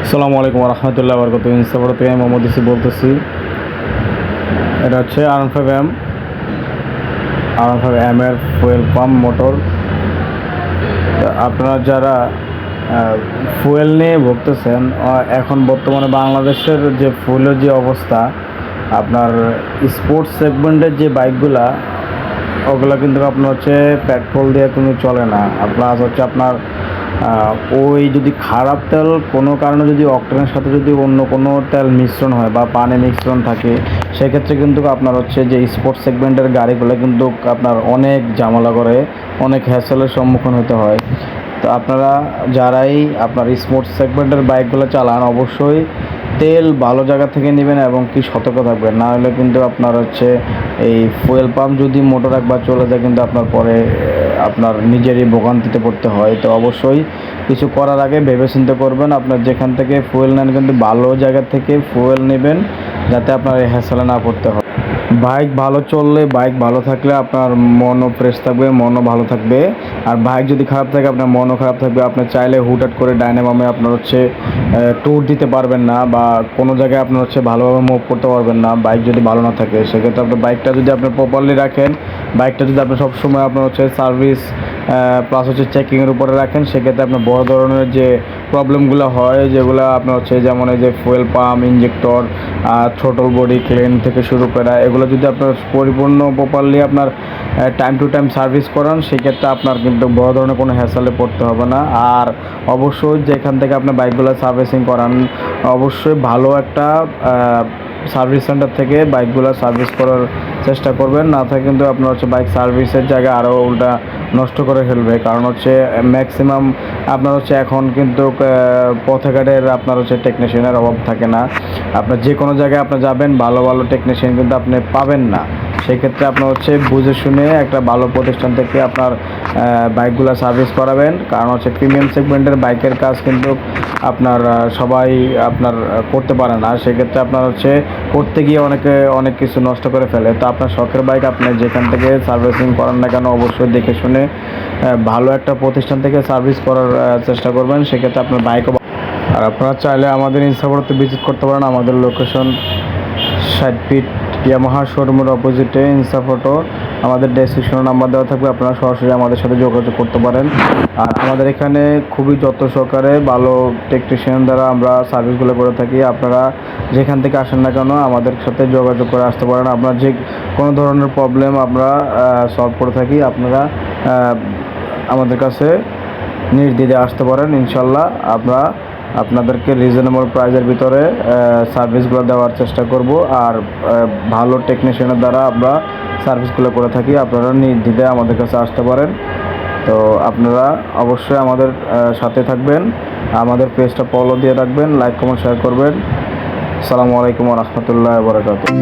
আসসালামু আলাইকুম রহমতুল্লাহ বরকত। ইনস্টাফোটো থেকে আমি মোহাম্মদ ইসি বলতেছি। এটা হচ্ছে আর15M এর ফুয়েল পাম্প মোটর। আপনারা যারা ফুয়েল নিয়ে ভুগতেছেন, এখন বর্তমানে বাংলাদেশের যে ফুয়েলের যে অবস্থা, আপনার স্পোর্টস সেগমেন্টের যে বাইকগুলা ওগুলো কিন্তু আপনার হচ্ছে পেট্রোল দিয়ে কিন্তু চলে না। আপনার ওই যদি খারাপ তেল কোনো কারণে যদি অকটেনের সাথে যদি অন্য কোনো তেল মিশ্রণ হয় বা পানি মিশ্রণ থাকে, সেক্ষেত্রে কিন্তু আপনার হচ্ছে যে স্পোর্টস সেগমেন্টের গাড়িগুলো কিন্তু আপনার অনেক ঝামেলা করে, অনেক হ্যাসেলের সম্মুখীন হতে হয়। তো আপনারা যারাই আপনার স্পোর্টস সেগমেন্টের বাইকগুলো চালান, অবশ্যই তেল ভালো জায়গা থেকে নেবেন এবং কি সতর্ক থাকবেন। না হলে কিন্তু আপনার হচ্ছে এই ফুয়েল পাম্প যদি মোটর একবার চলে যায়, কিন্তু আপনার পরে আপনার নিজেরই ভোগান্তিতে পড়তে হয়। তো অবশ্যই কিছু করার আগে ভেবে চিন্তা করবেন। আপনার যেখান থেকে ফুয়েল নেন কিন্তু ভালো জায়গা থেকে ফুয়েল নেবেন, যাতে আপনার এই হ্যাসেলে না পড়তে হয়। বাইক ভালো চললে, বাইক ভালো থাকলে আপনার মনও ফ্রেশ থাকবে, মনও ভালো থাকবে। আর বাইক যদি খারাপ থাকে, আপনার মনও খারাপ থাকবে। আপনি চাইলে হুটহাট করে ডাইনে বামে আপনার হচ্ছে ট্যুর দিতে পারবেন না, বা কোনো জায়গায় আপনার হচ্ছে ভালোভাবে মুভ করতে পারবেন না বাইক যদি ভালো না থাকে। সেক্ষেত্রে আপনার বাইকটা যদি আপনি প্রপারলি রাখেন, বাইকটা যদি আপনি সবসময় আপনার হচ্ছে সার্ভিস প্লাস হচ্ছে চেকিংয়ের উপরে রাখেন, সেক্ষেত্রে আপনার বড় ধরনের যে প্রবলেমগুলো হয়, যেগুলো আপনার হচ্ছে যেমন এই যে fuel pump, injector, throttle body clean থেকে শুরু করে, এগুলো যদি আপনার পরিপূর্ণ প্রপারলি আপনার টাইম টু টাইম সার্ভিস করান, সেক্ষেত্রে আপনার কিন্তু বড় ধরনের কোনো হ্যাসেলে পড়তে হবে না। আর অবশ্যই যেখান থেকে আপনি বাইকগুলো সার্ভিসিং করান, অবশ্যই ভালো একটা সার্ভিস সেন্টার থেকে বাইকগুলো সার্ভিস করার চেষ্টা করবেন। না থাকে কিন্তু আপনার হচ্ছে বাইক সার্ভিসের জায়গায় আরও উল্টা নষ্ট করে ফেলবে। কারণ হচ্ছে ম্যাক্সিমাম আপনার হচ্ছে এখন কিন্তু পথঘাটের আপনার হচ্ছে টেকনিশিয়ানের অভাব থাকে না। আপনার যে কোনো জায়গায় আপনি যাবেন, ভালো ভালো টেকনিশিয়ান কিন্তু আপনি পাবেন না। সেক্ষেত্রে আপনার হচ্ছে বুঝে শুনে একটা ভালো প্রতিষ্ঠান থেকে আপনার বাইকগুলো সার্ভিস করাবেন। কারণ হচ্ছে প্রিমিয়াম সেগমেন্টের বাইকের কাজ কিন্তু আপনার সবাই আপনার করতে পারে না। সেক্ষেত্রে আপনার হচ্ছে করতে গিয়ে অনেক কিছু নষ্ট করে ফেলে। তো আপনার শখের বাইক আপনি যেখান থেকে সার্ভিসিং করান না কেন, অবশ্যই দেখে শুনে ভালো একটা প্রতিষ্ঠান থেকে সার্ভিস করার চেষ্টা করবেন। সেক্ষেত্রে আপনার বাইকও। আর আপনারা চাইলে আমাদের ইনস্টাফোটোতে ভিজিট করতে পারেন। আমাদের লোকেশন 60 ফিট ইয়ামাহা শোরুমের অপোজিটে ইনস্টাফোটো। আমাদের ডেসক্রিপশনে নাম্বার দেওয়া থাকবে, আপনারা সরাসরি আমাদের সাথে যোগাযোগ করতে পারেন। আর আমাদের এখানে খুবই যত্ন সহকারে ভালো টেকনিশিয়ান দ্বারা আমরা সার্ভিসগুলো করে থাকি। আপনারা যেখান থেকে আসেন না কেন, আমাদের সাথে যোগাযোগ করে আসতে পারেন। আপনার যে কোনো ধরনের প্রবলেম আমরা সলভ করে থাকি। আপনারা আমাদের কাছে নির্দ্বিধায় আসতে পারেন। ইনশাল্লাহ আমরা আপনাদেরকে রিজনেবল প্রাইসের ভিতরে সার্ভিসগুলো দেওয়ার চেষ্টা করব। আর ভালো টেকনিশিয়ানের দ্বারা আমরা সার্ভিসগুলো করে থাকি। আপনারা নির্দ্বিধায় আমাদের কাছে আসতে পারেন। তো আপনারা অবশ্যই আমাদের সাথে থাকবেন, আমাদের পেজটা ফলো দিয়ে রাখবেন, লাইক কমেন্ট শেয়ার করবেন। আসসালামু আলাইকুম রহমতুল্লাহ বরকাতুহু।